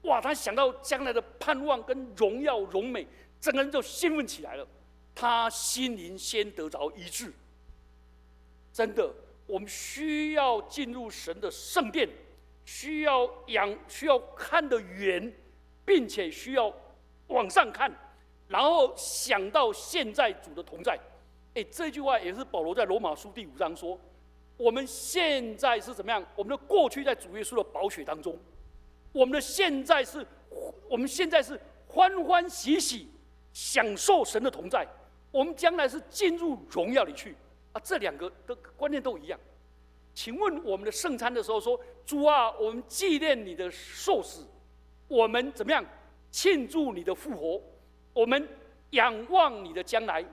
哇！他想到将来的盼望跟荣耀荣美，整个人就兴奋起来了。他心灵先得着医治。真的，我们需要进入神的圣殿，需要看得远，并且需要往上看，然后想到现在主的同在。这句话也是保罗在罗马书第5章说：我们现在是怎么样？我们的过去在主耶稣的宝血当中，我们现在是欢欢喜喜享受神的同在。我们将来是进入荣耀里去这两个的观念都一样。请问我们的圣餐的时候说：主啊，我们纪念你的受死，我们怎么样庆祝你的复活？我们仰望你的将来，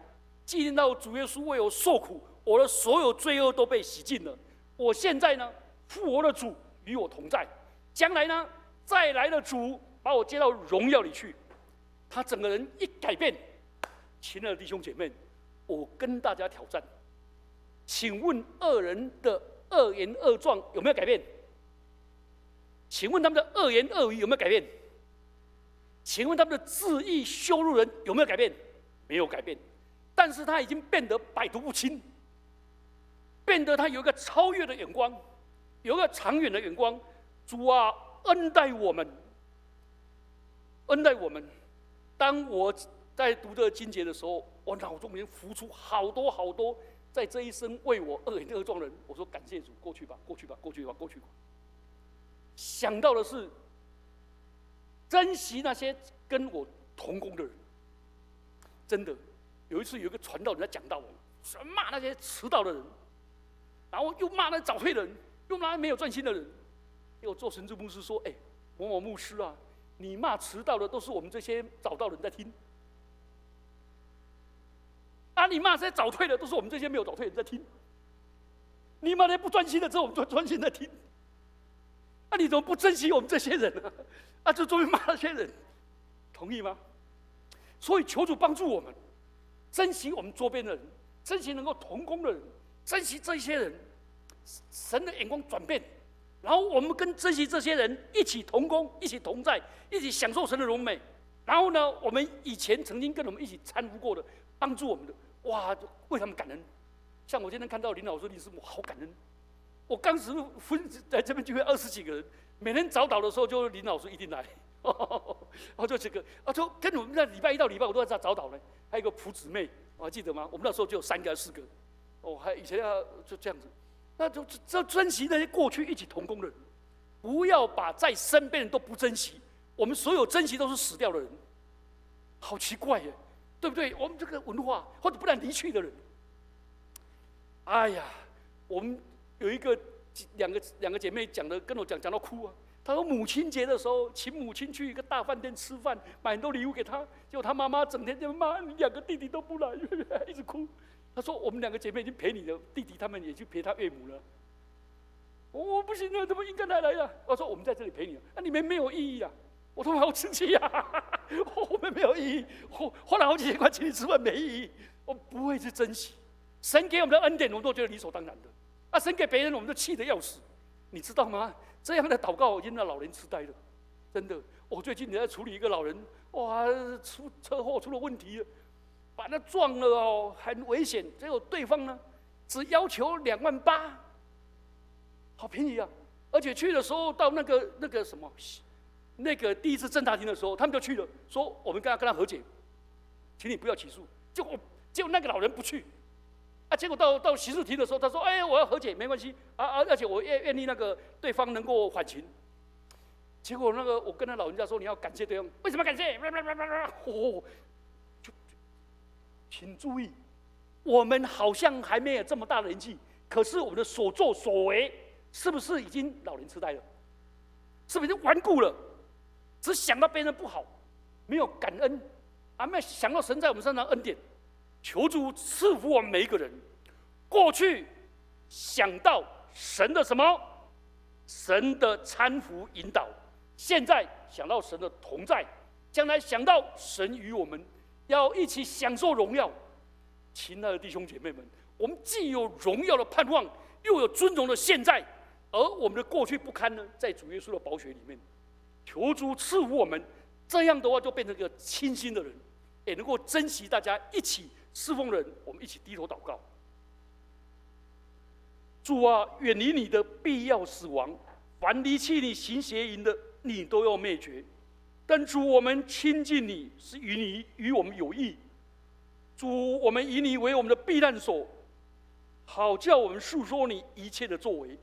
纪念到主耶稣为我受苦，我的所有罪恶都被洗净了。我现在呢，复活的主与我同在，将来呢，再来的主把我接到荣耀里去。他整个人一改变。亲爱的弟兄姐妹，我跟大家挑战，请问恶人的恶言恶状有没有改变？请问他们的恶言恶语有没有改变？请问他们的恣意羞辱人有没有改变？没有改变，但是他已经变得百毒不侵，变得他有一个超越的眼光，有一个长远的眼光。主啊，恩待我们，恩待我们。当我在读这个经节的时候，我脑中已经浮出好多好多，在这一生为我恶言恶状人，我说感谢主，过去吧，过去吧，过去吧，过去吧。想到的是珍惜那些跟我同工的人。真的，有一次有一个传道人在讲道，骂那些迟到的人，然后又骂那早退的人，又骂没有专心的人。因为我做神职牧师说：“某某牧师啊，你骂迟到的都是我们这些早到的人在听。”你骂这些早退的，都是我们这些没有早退的人在听；你骂那些不专心的，只有我们专心在听。你怎么不珍惜我们这些人呢？就终于骂那些人，同意吗？所以求主帮助我们，珍惜我们周边的人，珍惜能够同工的人，珍惜这些人。神的眼光转变，然后我们跟珍惜这些人一起同工，一起同在，一起享受神的荣美。然后呢，我们以前曾经跟我们一起搀扶过的，帮助我们的。哇，为他们感恩。像我今天看到林老师、林师母，好感恩。我当时分在这边聚会20几个人，每天早祷的时候就林老师一定来，就这个就跟我们在礼拜1到礼拜5都在早祷呢。还有一个朴姊妹，我还记得吗？我们那时候就有3个、4个，还以前就这样子。那就珍惜那些过去一起同工的人，不要把在身边人都不珍惜。我们所有珍惜都是死掉的人，好奇怪耶。对不对？我们这个文化，或者不然离去的人，哎呀，我们有两个姐妹跟我讲到哭啊。她说母亲节的时候，请母亲去一个大饭店吃饭，买很多礼物给她，结果她妈妈整天就骂你2个弟弟都不来，一直哭。她说我们2个姐妹已经陪你了，弟弟他们也去陪他岳母了。我不行啊，他们应该来呀。我说我们在这里陪你，你们没有意义啊。我说好生气啊，我们没有意义，花了好几千块请你吃饭没意义，我不会去珍惜。神给我们的恩典，我们都觉得理所当然的。神给别人，我们就气得要死，你知道吗？这样的祷告已经让老人痴呆了，真的。我最近也在处理一个老人，哇，出车祸出了问题了，把他撞了哦，很危险。结果对方呢，只要求28000，好便宜啊！而且去的时候到那个什么，那个第一次正大庭的时候，他们就去了，说我们跟他和解，请你不要起诉。结果那个老人不去。结果到刑事庭的时候，他说：“我要和解，没关系而且我愿意那个对方能够缓刑。”结果我跟那老人家说：“你要感谢对方，为什么感谢？”请注意，我们好像还没有这么大的年纪，可是我们的所作所为，是不是已经老年痴呆了？是不是已经顽固了？只想到别人不好，没有感恩，没有想到神在我们身上恩典。求主赐福我们每一个人。过去想到神的什么？神的搀扶引导。现在想到神的同在，将来想到神与我们要一起享受荣耀。亲爱的弟兄姐妹们，我们既有荣耀的盼望，又有尊荣的现在，而我们的过去不堪呢，在主耶稣的宝血里面。求主赐福我们，这样的话就变成一个清心的人，也能够珍惜大家一起侍奉人，我们一起低头祷告。主啊，远离你的必要死亡，凡离弃你行邪淫的，你都要灭绝。但主，我们亲近你是与我们有益。主，我们以你为我们的避难所，好叫我们述说你一切的作为，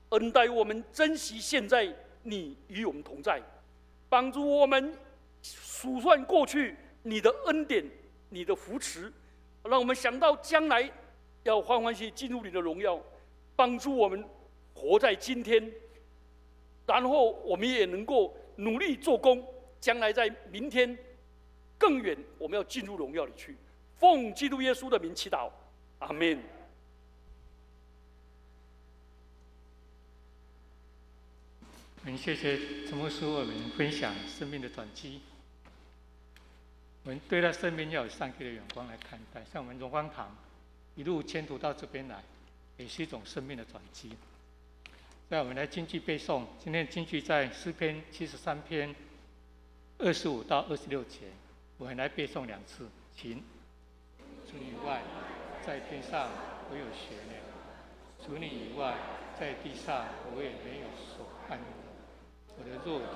恩待我们珍惜现在你与我们同在，帮助我们数算过去你的恩典、你的扶持，让我们想到将来要欢欢喜喜进入你的荣耀，帮助我们活在今天，然后我们也能够努力做工，将来在明天更远，我们要进入荣耀里去。奉基督耶稣的名祈祷，阿们。我们谢谢陈牧师为我们分享生命的转机。我们对待生命要有上帝的眼光来看待，像我们荣光堂一路迁徒到这边来，也是一种生命的转机。在我们来京剧背诵，今天的京剧在诗篇73篇25到26节，我们来背诵2次，请。除你以外，在天上我有学呢；除你以外，在地上我也没有所看的。我的肉体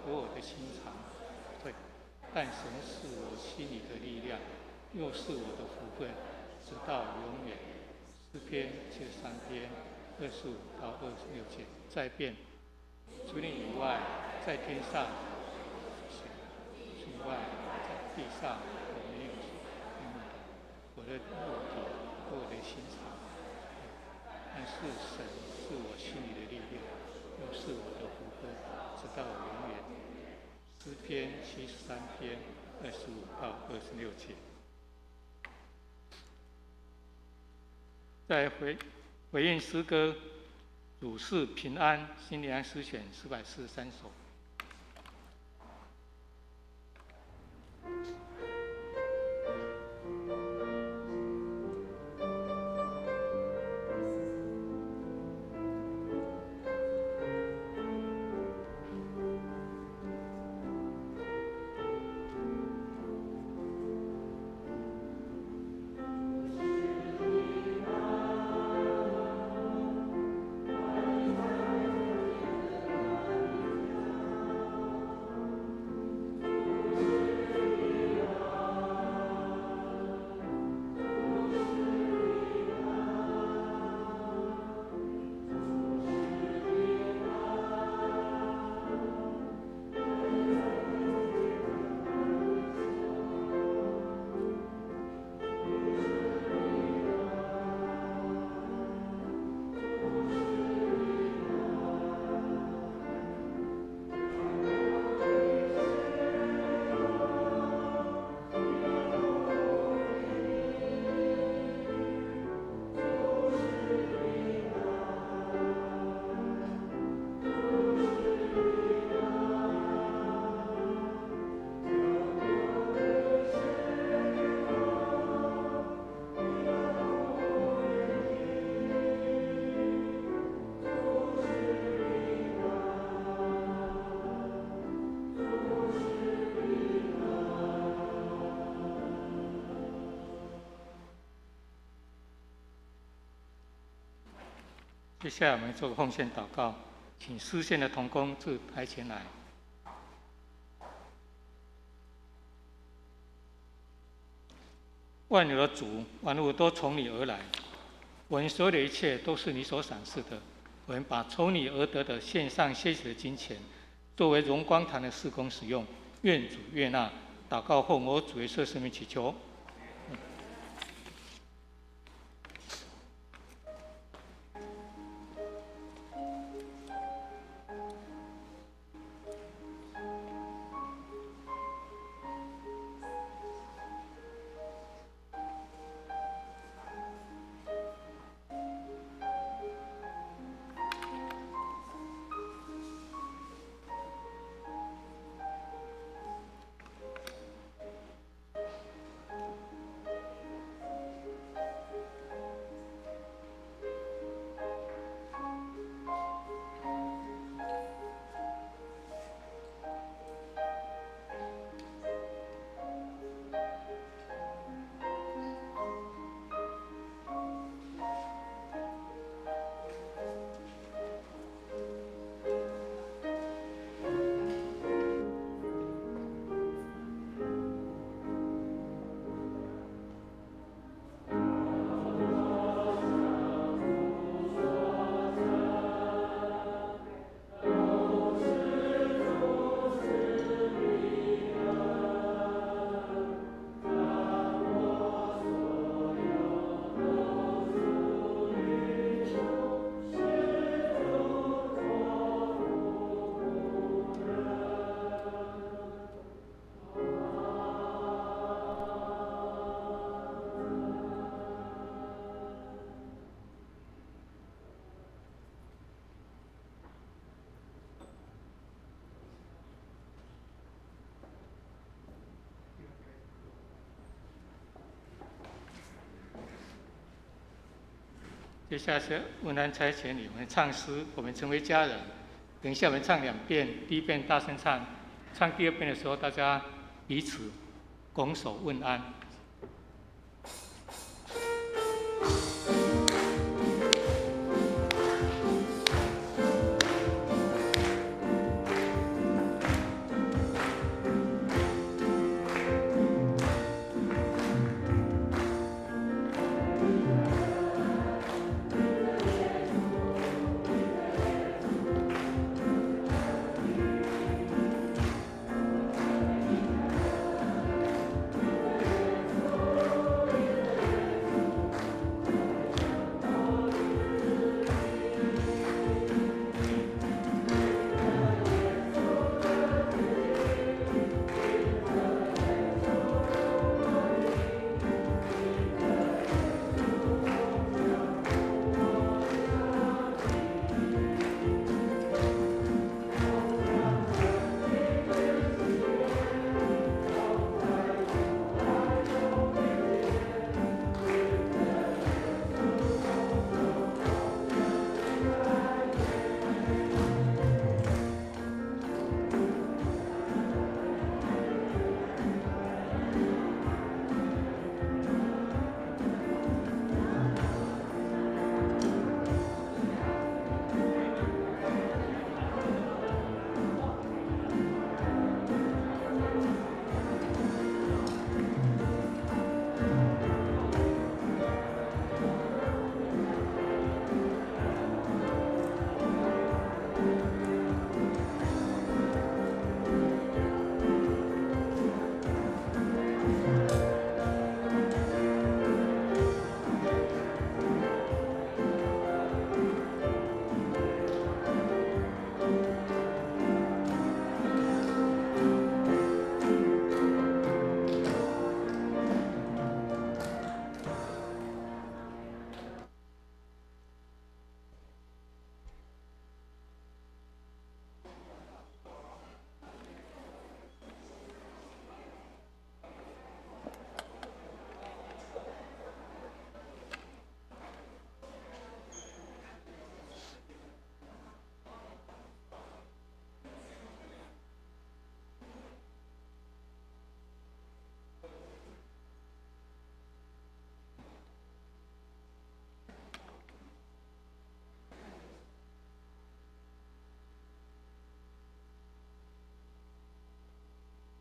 和我的心肠退，但神是我心里的力量，又是我的福分，直到永远。诗篇73篇25到26节，再变。除你以外，在天上除以外，在地上我没有所看的。我的肉体和我的心肠，但是神是我心里的力量，又是我的福分，直到永远。诗篇73篇25到26节。在回应诗歌，主是平安，新年诗选443首。接下来我们做个奉献祷告，请诗献的同工至台前来。万有的主，万物都从你而来，我们所有的一切都是你所赏赐的。我们把从你而得的献上些许的金钱，作为荣光堂的事工使用，愿主悦纳。祷告后，我主耶稣圣名祈求。接下来是文安差遣你们唱诗，我们成为家人。等一下我们唱2遍，第一遍大声唱，唱第2遍的时候，大家彼此拱手问安。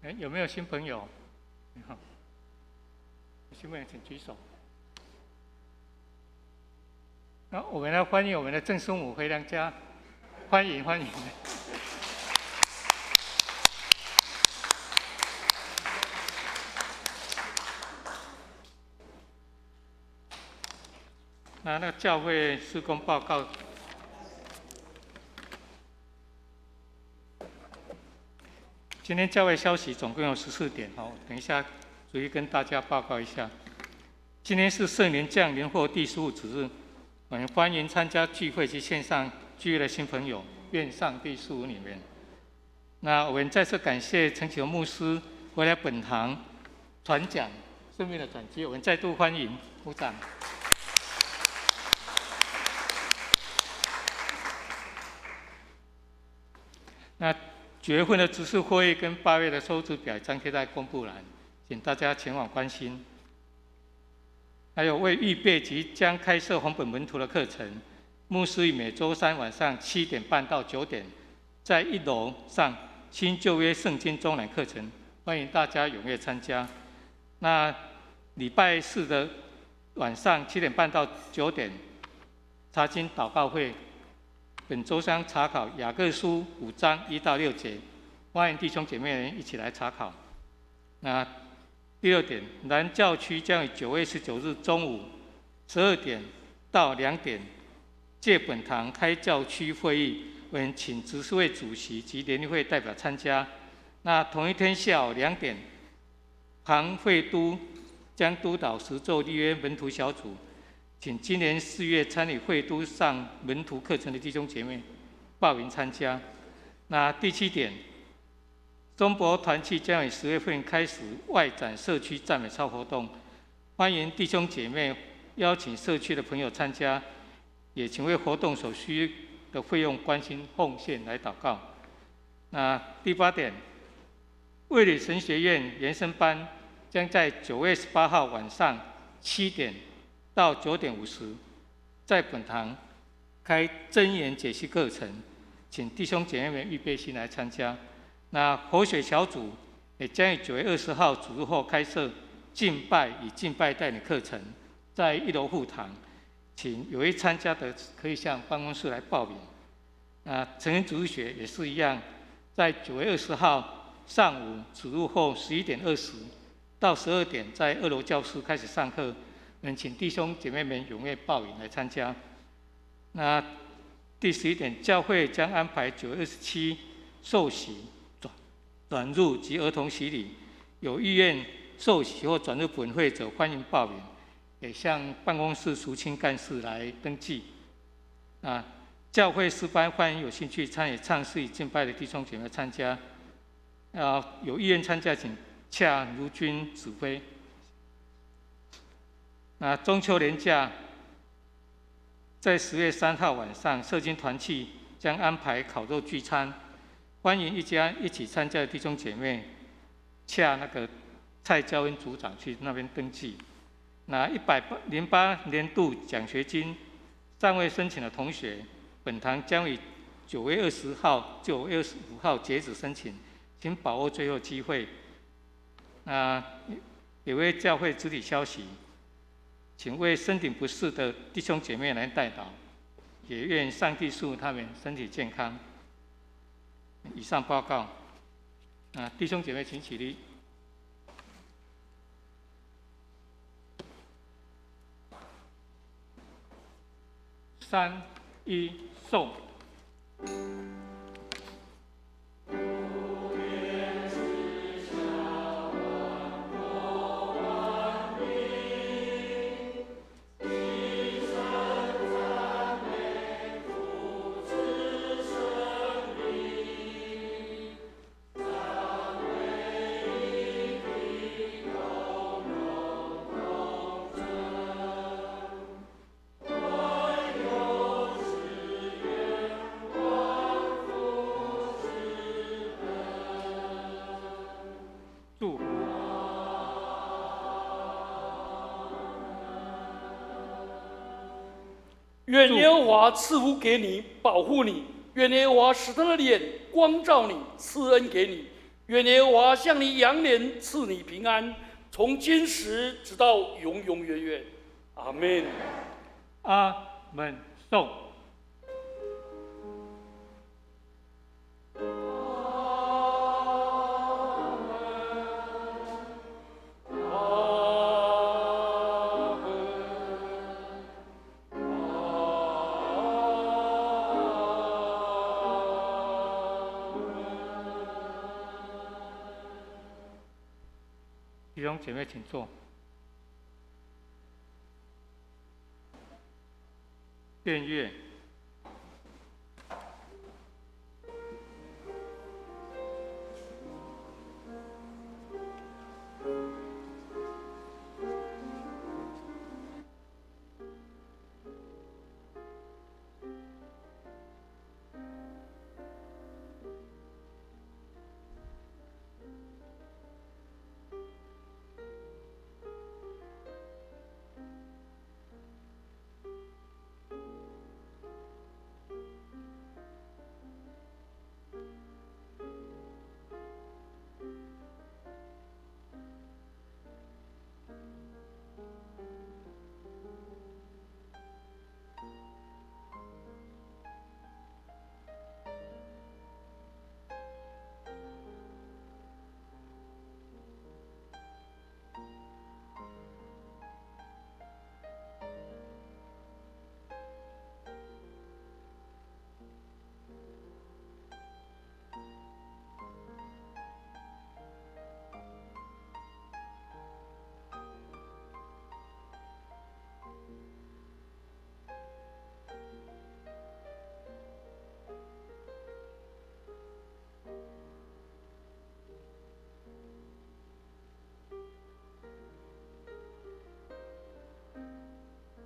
有没有新朋友？好，新朋友请举手。那我们来欢迎我们的郑师母回娘家，欢迎欢迎。那教会事工报告，今天教会消息总共有14点，等一下逐一跟大家报告一下。今天是圣灵降临后第15主日，我们欢迎参加聚会及线上聚会的新朋友，愿上帝祝福你们。那我们再次感谢陈启宏牧师回来本堂传讲生命的转机，我们再度欢迎，鼓掌。那9月份的执事会议跟8月的收支表张贴在公布栏，请大家前往关心。还有为预备即将开设红本门徒的课程，牧师于每周3晚上7点半到9点，在1楼上新旧约圣经中览课程，欢迎大家踊跃参加。那礼拜4的晚上7点半到9点，查经祷告会。本周将查考雅各书5章1到6节，欢迎弟兄姐妹们一起来查考。那第2点，南教区将于9月19日中午12点到2点，借本堂开教区会议，我们请执事会主席及联谊会代表参加。那同一天下午2点，庞会督将督导实作立约门徒小组。请今年4月参与会督上门徒课程的弟兄姐妹报名参加。那第7点，中博团契将于10月份开始外展社区赞美操活动，欢迎弟兄姐妹邀请社区的朋友参加，也请为活动所需的费用关心奉献来祷告。那第8点，卫理神学院延伸班将在9月18号晚上7点到9点50，在本堂开箴言解析课程，请弟兄姐妹们预备心来参加。那活水小组也将于9月20号主日后开设敬拜与敬拜带领课程，在1楼副堂，请有意参加的可以向办公室来报名。成人主日学也是一样，在9月20号上午主日后11点20到12点，在2楼教室开始上课。请弟兄姐妹们踊跃报名来参加。那第11点，教会将安排9月27受洗、转入及儿童洗礼，有意愿受洗或转入本会者欢迎报名，也向办公室淑清干事来登记。教会诗班欢迎有兴趣参与唱诗与敬拜的弟兄姐妹参加。有意愿参加，请洽如君指挥。中秋连假，在10月3号晚上，社经团契将安排烤肉聚餐，欢迎一家一起参加的弟兄姐妹，洽那个蔡教恩组长去那边登记。108年度奖学金尚未申请的同学，本堂将于9月20号、9月25号截止申请，请把握最后机会。也为教会肢体消息，请为身体不适的弟兄姐妹来代祷，也愿上帝祝福他们身体健康。以上报告。弟兄姐妹请起立。3、1，送。愿耶和华赐福给你，保护你；愿耶和华使他的脸光照你，赐恩给你；愿耶和华向你扬脸，赐你平安，从今时直到永永远远。阿门。阿门。颂。弟兄姐妹，请坐。愿